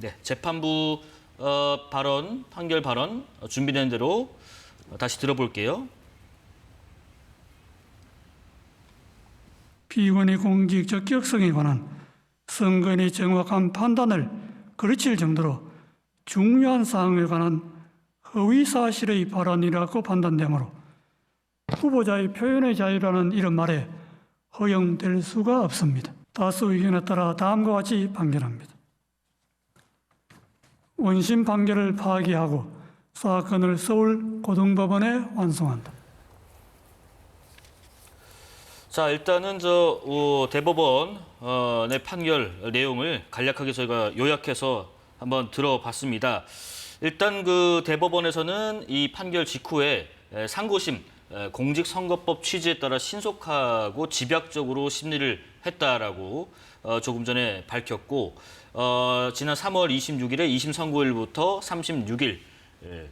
네, 재판부 판결 발언 준비된 대로 다시 들어볼게요. 피의원의 공직 적격성에 관한 선거인의 정확한 판단을 거르칠 정도로 중요한 사항에 관한 허위 사실의 발언이라고 판단되므로 후보자의 표현의 자유라는 이런 말에 허용될 수가 없습니다. 다수 의견에 따라 다음과 같이 판결합니다. 원심 판결을 파기하고 사건을 서울고등법원에 완송한다. 자, 일단은 대법원의 판결 내용을 간략하게 저희가 요약해서 한번 들어봤습니다. 일단 그 대법원에서는 이 판결 직후에 상고심 공직선거법 취지에 따라 신속하고 집약적으로 심리를 했다라고 조금 전에 밝혔고, 지난 3월 26일에 2심 선고일부터 36일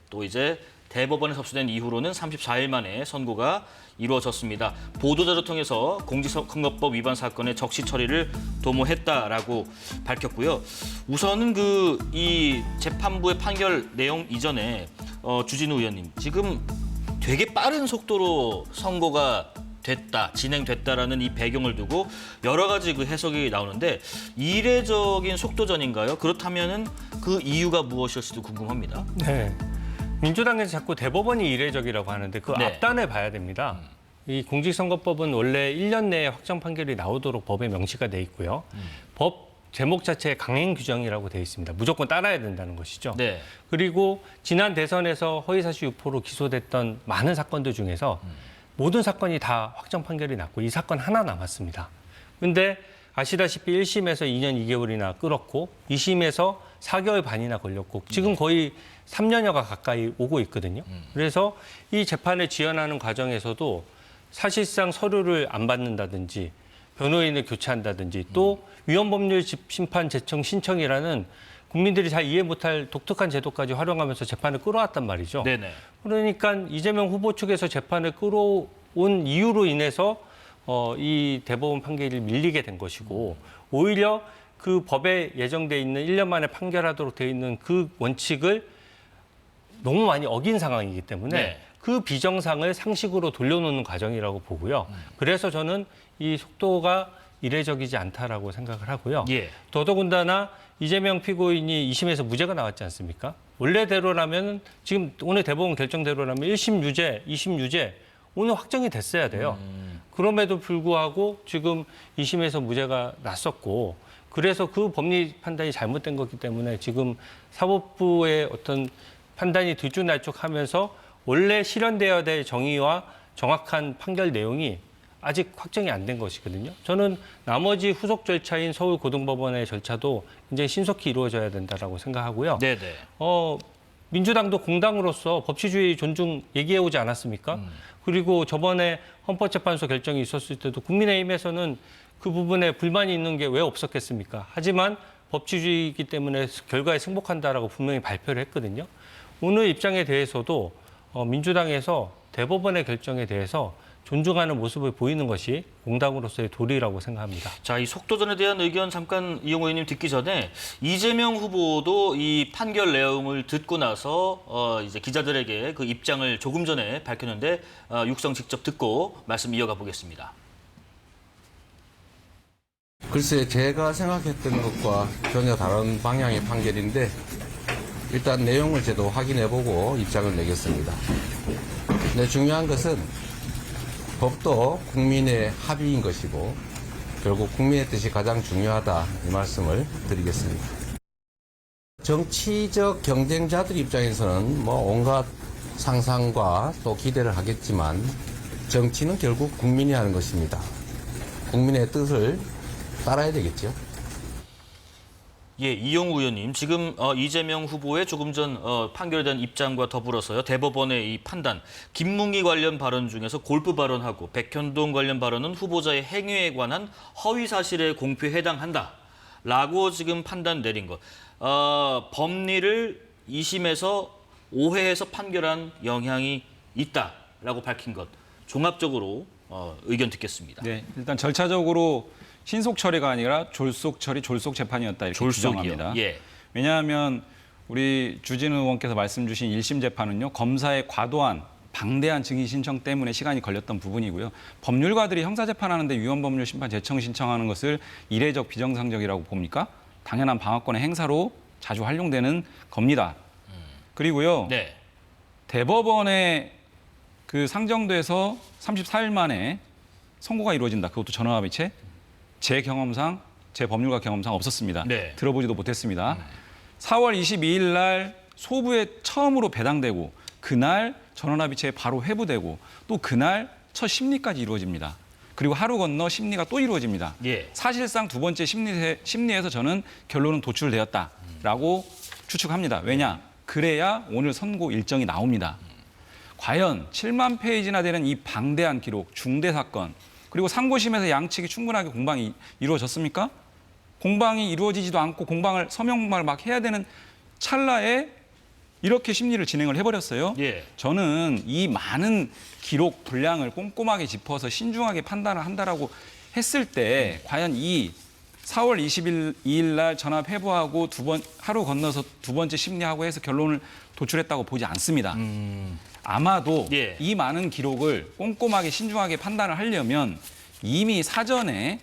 또 이제 대법원에 접수된 이후로는 34일 만에 선고가 이루어졌습니다. 보도자료 통해서 공직선거법 위반 사건의 적시 처리를 도모했다라고 밝혔고요. 우선은 이 재판부의 판결 내용 이전에 주진우 의원님, 지금 되게 빠른 속도로 선고가 진행됐다라는 이 배경을 두고 여러 가지 그 해석이 나오는데, 이례적인 속도전인가요? 그렇다면은 그 이유가 무엇일지도 궁금합니다. 네. 민주당에서 자꾸 대법원이 이례적이라고 하는데 그 네. 앞단을 봐야 됩니다. 이 공직선거법은 원래 1년 내에 확정 판결이 나오도록 법에 명시가 돼 있고요. 법 제목 자체에 강행 규정이라고 돼 있습니다. 무조건 따라야 된다는 것이죠. 네. 그리고 지난 대선에서 허위사실 유포로 기소됐던 많은 사건들 중에서 모든 사건이 다 확정 판결이 났고 이 사건 하나 남았습니다. 근데 아시다시피 1심에서 2년 2개월이나 끌었고 2심에서 4개월 반이나 걸렸고 지금 거의 3년여가 가까이 오고 있거든요. 그래서 이 재판을 지연하는 과정에서도 사실상 서류를 안 받는다든지 변호인을 교체한다든지 또 위헌법률 심판 제청 신청이라는 국민들이 잘 이해 못할 독특한 제도까지 활용하면서 재판을 끌어왔단 말이죠. 네네. 그러니까 이재명 후보 측에서 재판을 끌어온 이유로 인해서 이 대법원 판결이 밀리게 된 것이고, 오히려 그 법에 예정돼 있는 1년 만에 판결하도록 돼 있는 그 원칙을 너무 많이 어긴 상황이기 때문에 네. 그 비정상을 상식으로 돌려놓는 과정이라고 보고요. 그래서 저는 이 속도가 이례적이지 않다라고 생각을 하고요. 예. 더더군다나 이재명 피고인이 2심에서 무죄가 나왔지 않습니까? 원래대로라면 지금 오늘 대법원 결정대로라면 1심 유죄, 2심 유죄 오늘 확정이 됐어야 돼요. 그럼에도 불구하고 지금 2심에서 무죄가 났었고, 그래서 그 법리 판단이 잘못된 거기 때문에 지금 사법부의 어떤 판단이 들쭉날쭉하면서 원래 실현되어야 될 정의와 정확한 판결 내용이 아직 확정이 안 된 것이거든요. 저는 나머지 후속 절차인 서울고등법원의 절차도 굉장히 신속히 이루어져야 된다라고 생각하고요. 네네. 민주당도 공당으로서 법치주의 존중 얘기해오지 않았습니까? 그리고 저번에 헌법재판소 결정이 있었을 때도 국민의힘에서는 그 부분에 불만이 있는 게 왜 없었겠습니까? 하지만 법치주의이기 때문에 결과에 승복한다라고 분명히 발표를 했거든요. 오늘 입장에 대해서도 민주당에서 대법원의 결정에 대해서 존중하는 모습을 보이는 것이 공당으로서의 도리라고 생각합니다. 자, 이 속도전에 대한 의견 잠깐 이용호 의원님 듣기 전에 이재명 후보도 이 판결 내용을 듣고 나서 이제 기자들에게 그 입장을 조금 전에 밝혔는데 육성 직접 듣고 말씀 이어가 보겠습니다. 글쎄, 제가 생각했던 것과 전혀 다른 방향의 판결인데 일단 내용을 저도 확인해보고 입장을 내겠습니다. 근데 중요한 것은 법도 국민의 합의인 것이고 결국 국민의 뜻이 가장 중요하다, 이 말씀을 드리겠습니다. 정치적 경쟁자들 입장에서는 온갖 상상과 또 기대를 하겠지만 정치는 결국 국민이 하는 것입니다. 국민의 뜻을 따라야 되겠죠. 예, 이용우 의원님, 지금 이재명 후보의 조금 전 판결에 대한 입장과 더불어서요, 대법원의 이 판단, 김문기 관련 발언 중에서 골프 발언하고 백현동 관련 발언은 후보자의 행위에 관한 허위 사실의 공표에 해당한다라고 지금 판단 내린 것. 법리를 2심에서 오해해서 판결한 영향이 있다라고 밝힌 것. 종합적으로 의견 듣겠습니다. 네, 일단 절차적으로 신속 처리가 아니라 졸속 처리, 졸속 재판이었다 이렇게 졸속이요. 규정합니다. 예. 왜냐하면 우리 주진우 의원께서 말씀 주신 1심 재판은요. 검사의 과도한 방대한 증인 신청 때문에 시간이 걸렸던 부분이고요. 법률가들이 형사재판하는데 위헌법률 심판 재청 신청하는 것을 이례적 비정상적이라고 봅니까? 당연한 방어권의 행사로 자주 활용되는 겁니다. 그리고요. 네. 대법원에 그 상정돼서 34일 만에 선고가 이루어진다. 그것도 전원합의체. 제 경험상, 제 법률가 경험상 없었습니다. 네. 들어보지도 못했습니다. 4월 22일 날 소부에 처음으로 배당되고 그날 전원합의체에 바로 회부되고 또 그날 첫 심리까지 이루어집니다. 그리고 하루 건너 심리가 또 이루어집니다. 예. 사실상 두 번째 심리에서 저는 결론은 도출되었다라고 추측합니다. 왜냐? 그래야 오늘 선고 일정이 나옵니다. 과연 7만 페이지나 되는 이 방대한 기록, 중대 사건, 그리고 상고심에서 양측이 충분하게 공방이 이루어졌습니까? 공방이 이루어지지도 않고 서명 공방을 막 해야 되는 찰나에 이렇게 심리를 진행을 해버렸어요. 예. 저는 이 많은 기록 분량을 꼼꼼하게 짚어서 신중하게 판단을 한다라고 했을 때 과연 이 4월 22일 날 전압 회부하고 하루 건너서 두 번째 심리하고 해서 결론을 도출했다고 보지 않습니다. 아마도 예. 이 많은 기록을 꼼꼼하게 신중하게 판단을 하려면 이미 사전에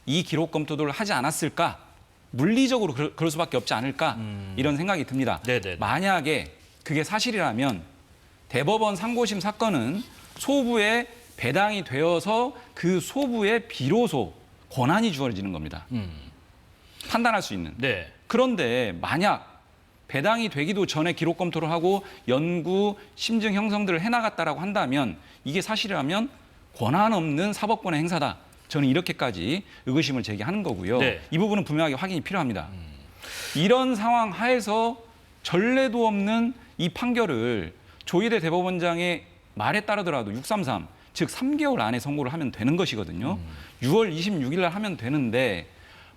이 기록 검토를 하지 않았을까? 물리적으로 그럴 수밖에 없지 않을까? 이런 생각이 듭니다. 네네네. 만약에 그게 사실이라면 대법원 상고심 사건은 소부에 배당이 되어서 그 소부에 비로소 권한이 주어지는 겁니다. 판단할 수 있는. 네. 그런데 만약 배당이 되기도 전에 기록 검토를 하고 연구, 심증 형성들을 해나갔다라고 한다면 이게 사실이라면 권한 없는 사법권의 행사다. 저는 이렇게까지 의구심을 제기하는 거고요. 네. 이 부분은 분명하게 확인이 필요합니다. 이런 상황 하에서 전례도 없는 이 판결을 조희대 대법원장의 말에 따르더라도 633, 즉 3개월 안에 선고를 하면 되는 것이거든요. 6월 26일 날 하면 되는데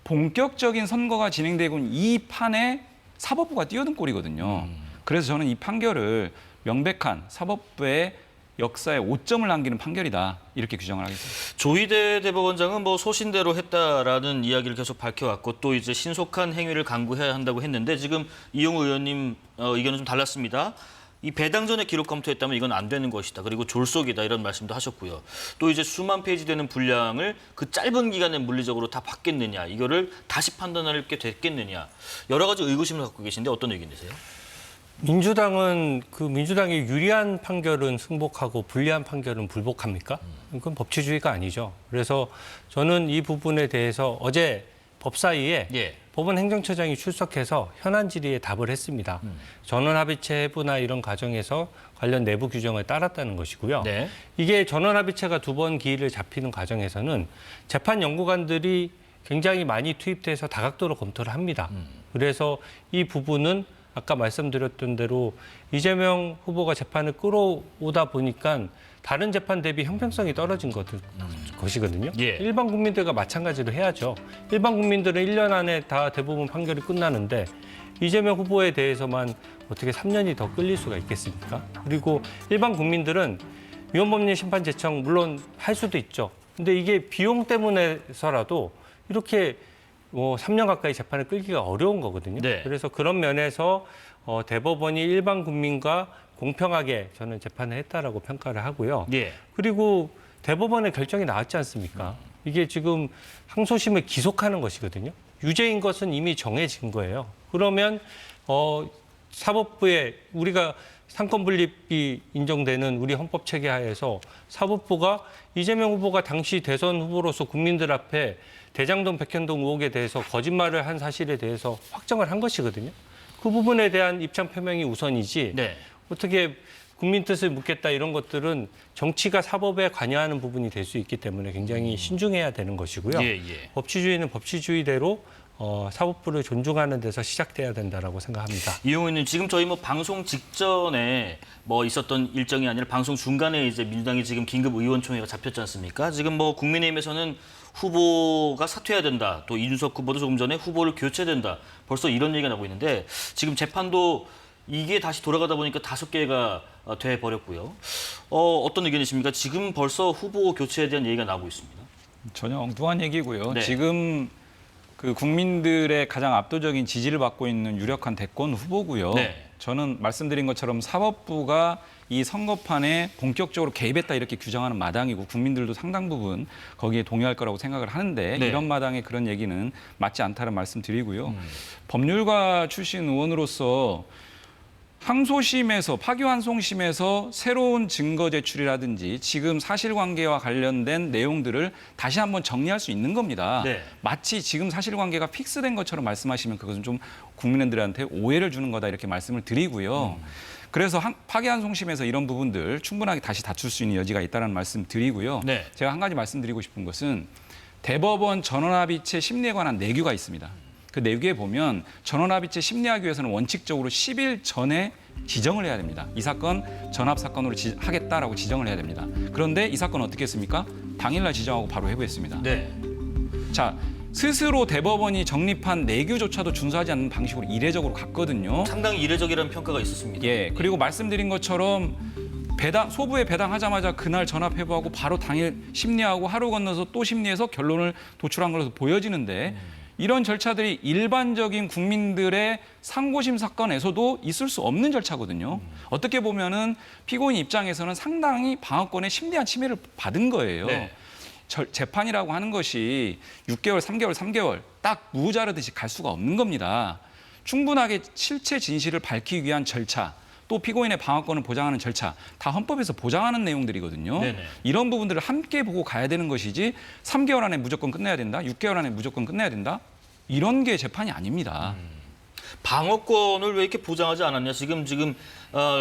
본격적인 선거가 진행되고 있는 이 판에 사법부가 뛰어든 꼴이거든요. 그래서 저는 이 판결을 명백한 사법부의 역사에 오점을 남기는 판결이다. 이렇게 규정을 하겠습니다. 조희대 대법원장은 뭐 소신대로 했다라는 이야기를 계속 밝혀왔고 또 이제 신속한 행위를 강구해야 한다고 했는데 지금 이용우 의원님 의견은 좀 달랐습니다. 이 배당 전에 기록 검토했다면 이건 안 되는 것이다. 그리고 졸속이다 이런 말씀도 하셨고요. 또 이제 수만 페이지 되는 분량을 그 짧은 기간에 물리적으로 다 받겠느냐, 이거를 다시 판단할 게 됐겠느냐, 여러 가지 의구심을 갖고 계신데 어떤 의견이세요? 민주당은 그 민주당이 유리한 판결은 승복하고 불리한 판결은 불복합니까? 그건 법치주의가 아니죠. 그래서 저는 이 부분에 대해서 어제 법사위에 예. 법원 행정처장이 출석해서 현안 질의에 답을 했습니다. 전원합의체 해부나 이런 과정에서 관련 내부 규정을 따랐다는 것이고요. 네. 이게 전원합의체가 두 번 기일을 잡히는 과정에서는 재판 연구관들이 굉장히 많이 투입돼서 다각도로 검토를 합니다. 그래서 이 부분은 아까 말씀드렸던 대로 이재명 후보가 재판을 끌어오다 보니까 다른 재판 대비 형평성이 떨어진 것이거든요. 예. 일반 국민들과 마찬가지로 해야죠. 일반 국민들은 1년 안에 다 대부분 판결이 끝나는데 이재명 후보에 대해서만 어떻게 3년이 더 끌릴 수가 있겠습니까? 그리고 일반 국민들은 위헌법률 심판 제청 물론 할 수도 있죠. 근데 이게 비용 때문에서라도 이렇게 3년 가까이 재판을 끌기가 어려운 거거든요. 네. 그래서 그런 면에서 대법원이 일반 국민과 공평하게 저는 재판을 했다라고 평가를 하고요. 예. 그리고 대법원의 결정이 나왔지 않습니까? 이게 지금 항소심을 기속하는 것이거든요. 유죄인 것은 이미 정해진 거예요. 그러면 사법부에 우리가 상권 분립이 인정되는 우리 헌법 체계 하에서 사법부가 이재명 후보가 당시 대선 후보로서 국민들 앞에 대장동 백현동 의혹에 대해서 거짓말을 한 사실에 대해서 확정을 한 것이거든요. 그 부분에 대한 입장 표명이 우선이지 네. 어떻게 국민 뜻을 묻겠다 이런 것들은 정치가 사법에 관여하는 부분이 될 수 있기 때문에 굉장히 신중해야 되는 것이고요. 예, 예. 법치주의는 법치주의대로 사법부를 존중하는 데서 시작돼야 된다라고 생각합니다. 이용우 의원님, 지금 저희 뭐 방송 직전에 뭐 있었던 일정이 아니라 방송 중간에 이제 민주당이 지금 긴급 의원총회가 잡혔지 않습니까? 지금 뭐 국민의힘에서는 후보가 사퇴해야 된다. 또 이준석 후보도 조금 전에 후보를 교체된다. 벌써 이런 얘기가 나오고 있는데 지금 재판도 이게 다시 돌아가다 보니까 5개가 돼 버렸고요. 어떤 의견이십니까? 지금 벌써 후보 교체에 대한 얘기가 나오고 있습니다. 전혀 엉뚱한 얘기고요. 네. 지금 그 국민들의 가장 압도적인 지지를 받고 있는 유력한 대권 후보고요. 네. 저는 말씀드린 것처럼 사법부가 이 선거판에 본격적으로 개입했다 이렇게 규정하는 마당이고 국민들도 상당 부분 거기에 동의할 거라고 생각을 하는데 네. 이런 마당에 그런 얘기는 맞지 않다는 말씀드리고요. 법률가 출신 의원으로서 항소심에서 파기환송심에서 새로운 증거 제출이라든지 지금 사실관계와 관련된 내용들을 다시 한번 정리할 수 있는 겁니다. 네. 마치 지금 사실관계가 픽스된 것처럼 말씀하시면 그것은 좀 국민들한테 오해를 주는 거다 이렇게 말씀을 드리고요. 그래서 파기환송심에서 이런 부분들 충분하게 다시 다툴 수 있는 여지가 있다는 말씀 드리고요. 네. 제가 한 가지 말씀드리고 싶은 것은 대법원 전원합의체 심리에 관한 내규가 있습니다. 그 내규에 보면 전원합의체 심리하기 위해서는 원칙적으로 10일 전에 지정을 해야 됩니다. 이 사건 전합 사건으로 하겠다라고 지정을 해야 됩니다. 그런데 이 사건은 어떻게 했습니까? 당일날 지정하고 바로 회부했습니다. 네. 자, 스스로 대법원이 정립한 내규조차도 준수하지 않는 방식으로 이례적으로 갔거든요. 상당히 이례적이라는 평가가 있었습니다. 예, 그리고 말씀드린 것처럼 소부에 배당하자마자 그날 전합 회부하고 바로 당일 심리하고 하루 건너서 또 심리해서 결론을 도출한 걸로 보여지는데 이런 절차들이 일반적인 국민들의 상고심 사건에서도 있을 수 없는 절차거든요. 어떻게 보면은 피고인 입장에서는 상당히 방어권의 심대한 침해를 받은 거예요. 네. 재판이라고 하는 것이 6개월, 3개월 딱 무자르듯이 갈 수가 없는 겁니다. 충분하게 실체 진실을 밝히기 위한 절차, 또 피고인의 방어권을 보장하는 절차, 다 헌법에서 보장하는 내용들이거든요. 네네. 이런 부분들을 함께 보고 가야 되는 것이지 3개월 안에 무조건 끝내야 된다, 6개월 안에 무조건 끝내야 된다, 이런 게 재판이 아닙니다. 방어권을 왜 이렇게 보장하지 않았냐? 지금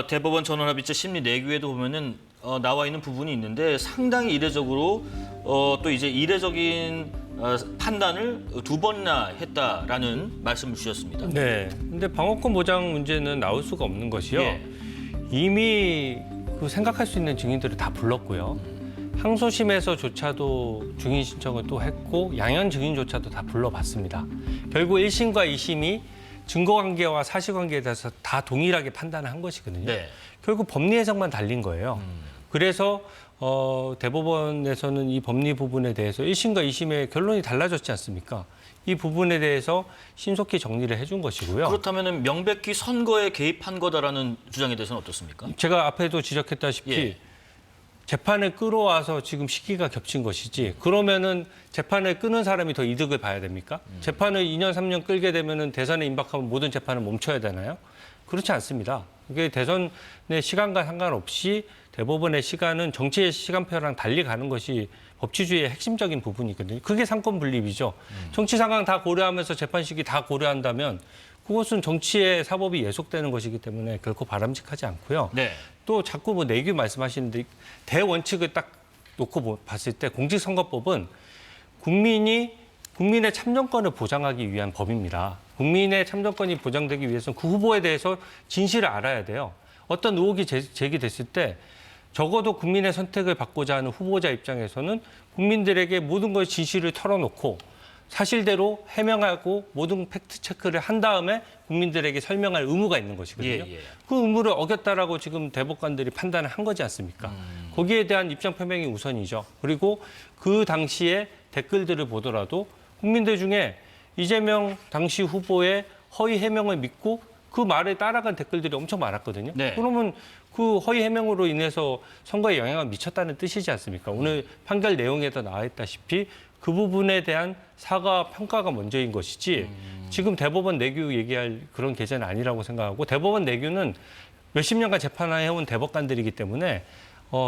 대법원 전원합의체 심리 내규에도 보면은 나와 있는 부분이 있는데 상당히 이례적으로 또 이제 이례적인 판단을 두 번이나 했다라는 말씀을 주셨습니다. 네. 근데 방어권 보장 문제는 나올 수가 없는 것이요. 예. 이미 그 생각할 수 있는 증인들을 다 불렀고요. 항소심에서조차도 증인 신청을 또 했고 양형 증인조차도 다 불러봤습니다. 결국 1심과 2심이 증거관계와 사실관계에 대해서 다 동일하게 판단을 한 것이거든요. 네. 결국 법리 해석만 달린 거예요. 그래서 대법원에서는 이 법리 부분에 대해서 1심과 2심의 결론이 달라졌지 않습니까? 이 부분에 대해서 신속히 정리를 해준 것이고요. 그렇다면 명백히 선거에 개입한 거다라는 주장에 대해서는 어떻습니까? 제가 앞에도 지적했다시피 예. 재판을 끌어와서 지금 시기가 겹친 것이지 그러면은 재판을 끄는 사람이 더 이득을 봐야 됩니까? 재판을 2년, 3년 끌게 되면은 대선에 임박하면 모든 재판을 멈춰야 되나요? 그렇지 않습니다. 이게 대선의 시간과 상관없이 대법원의 시간은 정치의 시간표랑 달리 가는 것이 법치주의의 핵심적인 부분이거든요. 그게 상권 분립이죠. 정치 상황 다 고려하면서 재판 시기 다 고려한다면 그것은 정치의 사법이 예속되는 것이기 때문에 결코 바람직하지 않고요. 네. 또 자꾸 뭐 내규 말씀하시는데 대원칙을 딱 놓고 봤을 때 공직선거법은 국민의 참정권을 보장하기 위한 법입니다. 국민의 참정권이 보장되기 위해서는 그 후보에 대해서 진실을 알아야 돼요. 어떤 의혹이 제기됐을 때 적어도 국민의 선택을 받고자 하는 후보자 입장에서는 국민들에게 모든 걸 진실을 털어놓고 사실대로 해명하고 모든 팩트 체크를 한 다음에 국민들에게 설명할 의무가 있는 것이거든요. 예. 그 의무를 어겼다라고 지금 대법관들이 판단을 한 거지 않습니까? 거기에 대한 입장 표명이 우선이죠. 그리고 그 당시에 댓글들을 보더라도 국민들 중에 이재명 당시 후보의 허위 해명을 믿고 그 말에 따라간 댓글들이 엄청 많았거든요. 네. 그러면 그 허위 해명으로 인해서 선거에 영향을 미쳤다는 뜻이지 않습니까? 오늘 판결 내용에도 나와 있다시피 그 부분에 대한 사과 평가가 먼저인 것이지 지금 대법원 내규 얘기할 그런 계제는 아니라고 생각하고 대법원 내규는 몇십 년간 재판을 해온 대법관들이기 때문에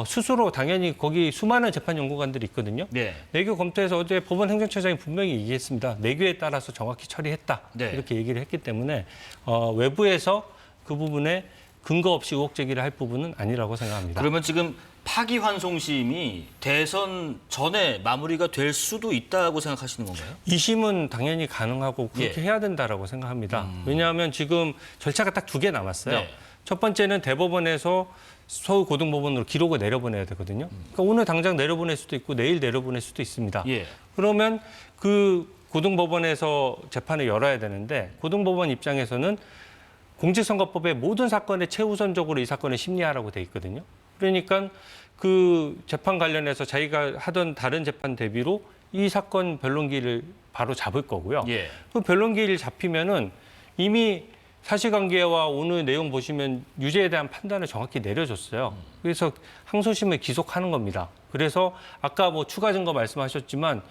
스스로 당연히 거기 수많은 재판 연구관들이 있거든요. 네. 내규 검토에서 어제 법원 행정처장이 분명히 얘기했습니다. 내규에 따라서 정확히 처리했다. 네. 이렇게 얘기를 했기 때문에 외부에서 그 부분에 근거 없이 의혹 제기를 할 부분은 아니라고 생각합니다. 그러면 지금 파기환송심이 대선 전에 마무리가 될 수도 있다고 생각하시는 건가요? 2심은 당연히 가능하고 그렇게 예. 해야 된다라고 생각합니다. 왜냐하면 지금 절차가 딱 2개 남았어요. 네. 첫 번째는 대법원에서 서울고등법원으로 기록을 내려보내야 되거든요. 그러니까 오늘 당장 내려보낼 수도 있고 내일 내려보낼 수도 있습니다. 예. 그러면 그 고등법원에서 재판을 열어야 되는데 고등법원 입장에서는 공직선거법의 모든 사건에 최우선적으로 이 사건을 심리하라고 돼 있거든요. 그러니까 그 재판 관련해서 자기가 하던 다른 재판 대비로 이 사건 변론기일을 바로 잡을 거고요. 예. 그 변론기일 잡히면은 이미 사실관계와 오늘 내용 보시면 유죄에 대한 판단을 정확히 내려줬어요. 그래서 항소심을 기속하는 겁니다. 그래서 아까 뭐 추가 증거 말씀하셨지만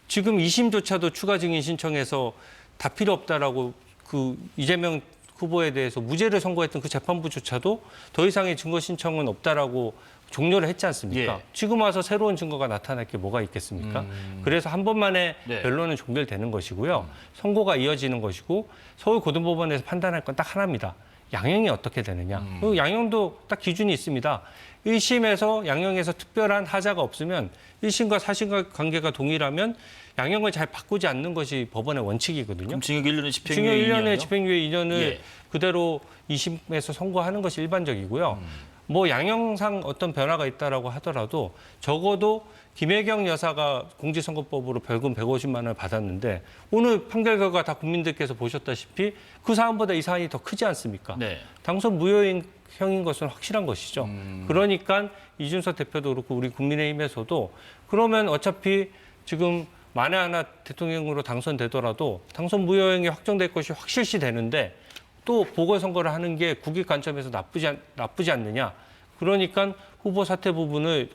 지금 2심조차도 추가 증인 신청해서 다 필요 없다라고 그 이재명 후보에 대해서 무죄를 선고했던 그 재판부조차도 더 이상의 증거 신청은 없다라고 종료를 했지 않습니까? 예. 지금 와서 새로운 증거가 나타날 게 뭐가 있겠습니까? 그래서 한 번만에 네. 변론은 종결되는 것이고요. 선고가 이어지는 것이고 서울고등법원에서 판단할 건 딱 하나입니다. 양형이 어떻게 되느냐. 그 양형도 딱 기준이 있습니다. 1심에서 양형에서 특별한 하자가 없으면 1심과 사실관계가 동일하면 양형을 잘 바꾸지 않는 것이 법원의 원칙이거든요. 그럼 징역 1년에 징역 집행유예 1년에 2년이요? 집행유예 2년을 예. 그대로 2심에서 선고하는 것이 일반적이고요. 뭐 양형상 어떤 변화가 있다라고 하더라도 적어도 김혜경 여사가 공직선거법으로 벌금 150만 원을 받았는데 오늘 판결 결과 다 국민들께서 보셨다시피 그 사안보다 이 사안이 더 크지 않습니까? 네. 당선 무효형인 것은 확실한 것이죠. 그러니까 이준석 대표도 그렇고 우리 국민의힘에서도 그러면 어차피 지금 만에 하나 대통령으로 당선되더라도 당선 무효형이 확정될 것이 확실시 되는데 또 보궐선거를 하는 게 국익 관점에서 나쁘지 않느냐. 그러니까 후보 사퇴 부분을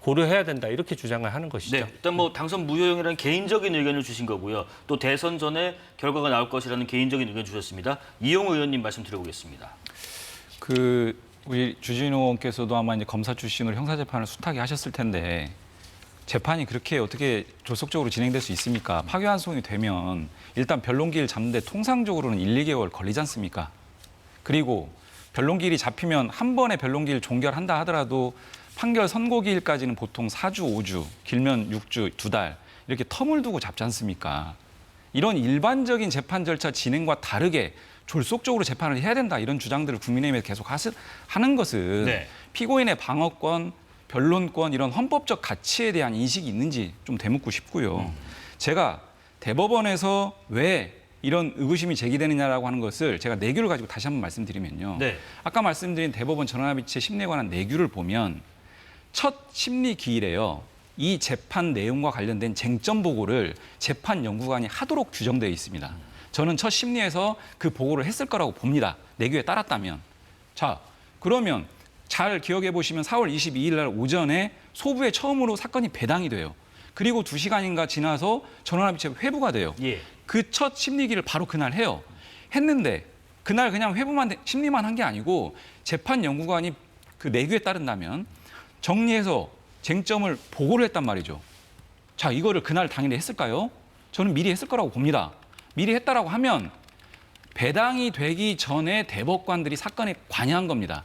고려해야 된다. 이렇게 주장을 하는 것이죠. 네, 일단 뭐 당선 무효형이라는 개인적인 의견을 주신 거고요. 또 대선 전에 결과가 나올 것이라는 개인적인 의견 주셨습니다. 이용우 의원님 말씀 드려보겠습니다. 그 우리 주진우 의원께서도 아마 이제 검사 출신으로 형사재판을 숱하게 하셨을 텐데 재판이 그렇게 어떻게 졸속적으로 진행될 수 있습니까? 파기환송이 되면 일단 변론기일 잡는데 통상적으로는 1, 2개월 걸리지 않습니까? 그리고 변론기일이 잡히면 한 번에 변론기일 종결한다 하더라도 판결 선고기일까지는 보통 4주, 5주, 길면 6주, 2달 이렇게 텀을 두고 잡지 않습니까? 이런 일반적인 재판 절차 진행과 다르게 졸속적으로 재판을 해야 된다 이런 주장들을 국민의힘에 계속 하는 것은 네. 피고인의 방어권, 변론권 이런 헌법적 가치에 대한 인식이 있는지 좀 되묻고 싶고요. 제가 대법원에서 왜 이런 의구심이 제기되느냐라고 하는 것을 제가 내규를 가지고 다시 한번 말씀드리면요. 네. 아까 말씀드린 대법원 전원합의체 심리에 관한 내규를 보면 첫 심리 기일에요. 이 재판 내용과 관련된 쟁점 보고를 재판 연구관이 하도록 규정되어 있습니다. 저는 첫 심리에서 그 보고를 했을 거라고 봅니다. 내규에 따랐다면. 자, 그러면 잘 기억해 보시면 4월 22일 날 오전에 소부에 처음으로 사건이 배당이 돼요. 그리고 2시간인가 지나서 전원합의체 회부가 돼요. 예. 그 첫 심리기를 바로 그날 해요. 했는데 그날 그냥 심리만 한 게 아니고 재판 연구관이 그 내규에 따른다면 정리해서 쟁점을 보고를 했단 말이죠. 자, 이거를 그날 당일에 했을까요? 저는 미리 했을 거라고 봅니다. 미리 했다라고 하면 배당이 되기 전에 대법관들이 사건에 관여한 겁니다.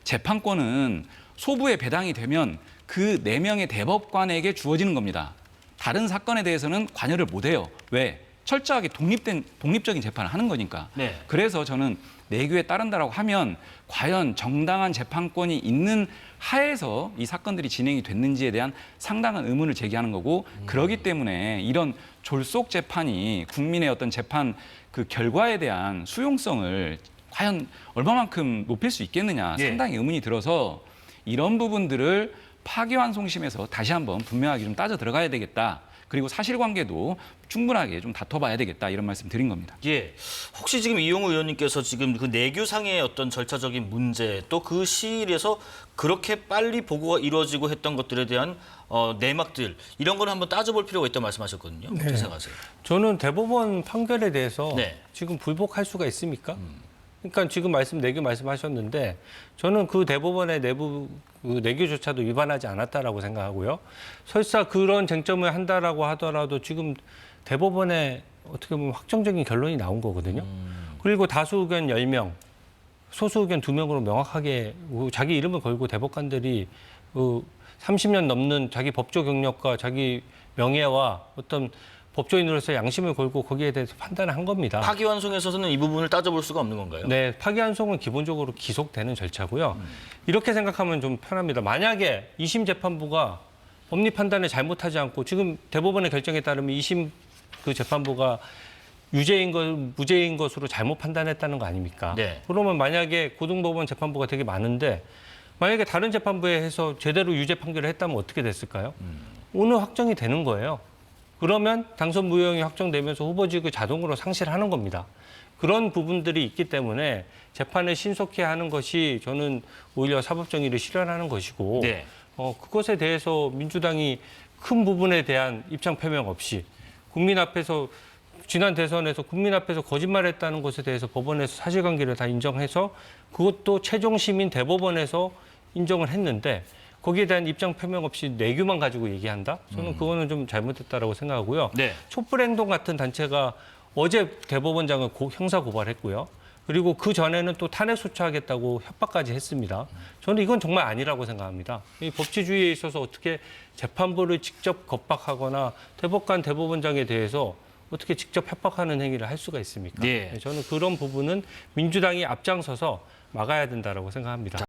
재판권은 소부에 배당이 되면 그 4명의 대법관에게 주어지는 겁니다. 다른 사건에 대해서는 관여를 못 해요. 왜? 철저하게 독립적인 재판을 하는 거니까. 네. 그래서 저는 내규에 따른다라고 하면 과연 정당한 재판권이 있는 하에서 이 사건들이 진행이 됐는지에 대한 상당한 의문을 제기하는 거고 그러기 때문에 이런 졸속 재판이 국민의 어떤 재판 그 결과에 대한 수용성을 과연 얼마만큼 높일 수 있겠느냐 예. 상당히 의문이 들어서 이런 부분들을 파기환송심에서 다시 한번 분명하게 좀 따져 들어가야 되겠다. 그리고 사실관계도 충분하게 좀 다퉈봐야 되겠다 이런 말씀 드린 겁니다. 예. 혹시 지금 이용우 의원님께서 지금 그 내규상의 어떤 절차적인 문제 또 그 시일에서 그렇게 빨리 보고가 이루어지고 했던 것들에 대한 내막들 이런 걸 한번 따져볼 필요가 있다고 말씀하셨거든요. 어떻게 생각하세요? 저는 대법원 판결에 대해서 네. 지금 불복할 수가 있습니까? 그러니까 지금 내규 말씀하셨는데 저는 그 대법원의 내부 그 내규조차도 위반하지 않았다라고 생각하고요. 설사 그런 쟁점을 한다라고 하더라도 지금 대법원에 어떻게 보면 확정적인 결론이 나온 거거든요. 그리고 다수 의견 10명, 소수 의견 2명으로 명확하게 자기 이름을 걸고 대법관들이 30년 넘는 자기 법조 경력과 자기 명예와 어떤 법조인으로서 양심을 걸고 거기에 대해서 판단을 한 겁니다. 파기환송에서는 이 부분을 따져볼 수가 없는 건가요? 네, 파기환송은 기본적으로 기속되는 절차고요. 이렇게 생각하면 좀 편합니다. 만약에 2심 재판부가 법리 판단을 잘못하지 않고 지금 대법원의 결정에 따르면 2심 그 재판부가 무죄인 것으로 잘못 판단했다는 거 아닙니까? 네. 그러면 만약에 고등법원 재판부가 되게 많은데 만약에 다른 재판부에 해서 제대로 유죄 판결을 했다면 어떻게 됐을까요? 오늘 확정이 되는 거예요. 그러면 당선 무효형이 확정되면서 후보직을 자동으로 상실하는 겁니다. 그런 부분들이 있기 때문에 재판을 신속히 하는 것이 저는 오히려 사법정의를 실현하는 것이고 네. 그것에 대해서 민주당이 큰 부분에 대한 입장 표명 없이 국민 앞에서 지난 대선에서 국민 앞에서 거짓말했다는 것에 대해서 법원에서 사실관계를 다 인정해서 그것도 최종 시민 대법원에서 인정을 했는데 거기에 대한 입장 표명 없이 내규만 가지고 얘기한다? 저는 그거는 좀 잘못됐다라고 생각하고요. 네. 촛불행동 같은 단체가 어제 대법원장을 형사 고발했고요. 그리고 그 전에는 또 탄핵 소추하겠다고 협박까지 했습니다. 저는 이건 정말 아니라고 생각합니다. 이 법치주의에 있어서 어떻게 재판부를 직접 겁박하거나 대법관 대법원장에 대해서 어떻게 직접 협박하는 행위를 할 수가 있습니까? 네. 저는 그런 부분은 민주당이 앞장서서 막아야 된다라고 생각합니다.